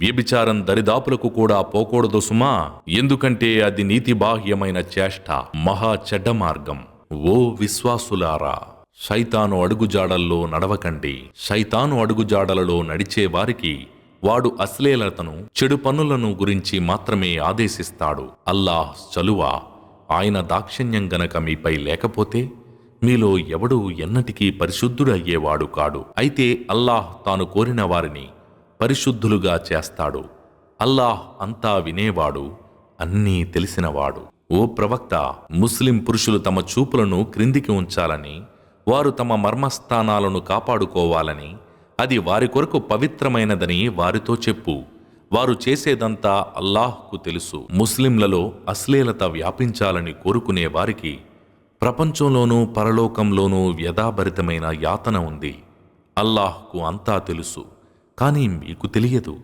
వ్యభిచారం దరిదాపులకు కూడా పోకూడదు సుమా, ఎందుకంటే అది నీతిబాహ్యమైన చేష్ట, మహా చెడ్డ మార్గం. ఓ విశ్వాసులారా, శైతాను అడుగుజాడల్లో నడవకండి. శైతాను అడుగుజాడలలో నడిచే వారికి వాడు అశ్లీలతను, చెడు పనులను గురించి మాత్రమే ఆదేశిస్తాడు. అల్లాహ్ చలువ, ఆయన దాక్షిణ్యం గనక మీపై లేకపోతే మీలో ఎవడూ ఎన్నటికీ పరిశుద్ధుడయ్యేవాడు కాడు. అయితే అల్లాహ్ తాను కోరిన వారిని పరిశుద్ధులుగా చేస్తాడు. అల్లాహ్ అంతా వినేవాడు, అన్నీ తెలిసినవాడు. ఓ ప్రవక్త, ముస్లిం పురుషులు తమ చూపులను క్రిందికి ఉంచాలని, వారు తమ మర్మస్థానాలను కాపాడుకోవాలని, అది వారి కొరకు పవిత్రమైనదని వారితో చెప్పు. వారు చేసేదంతా అల్లాహ్కు తెలుసు. ముస్లింలలో అశ్లీలత వ్యాపించాలని కోరుకునే వారికి ప్రపంచంలోనూ పరలోకంలోనూ వ్యధాభరితమైన యాతన ఉంది. అల్లాహ్కు అంతా తెలుసు, కానీ మీకు తెలియదు.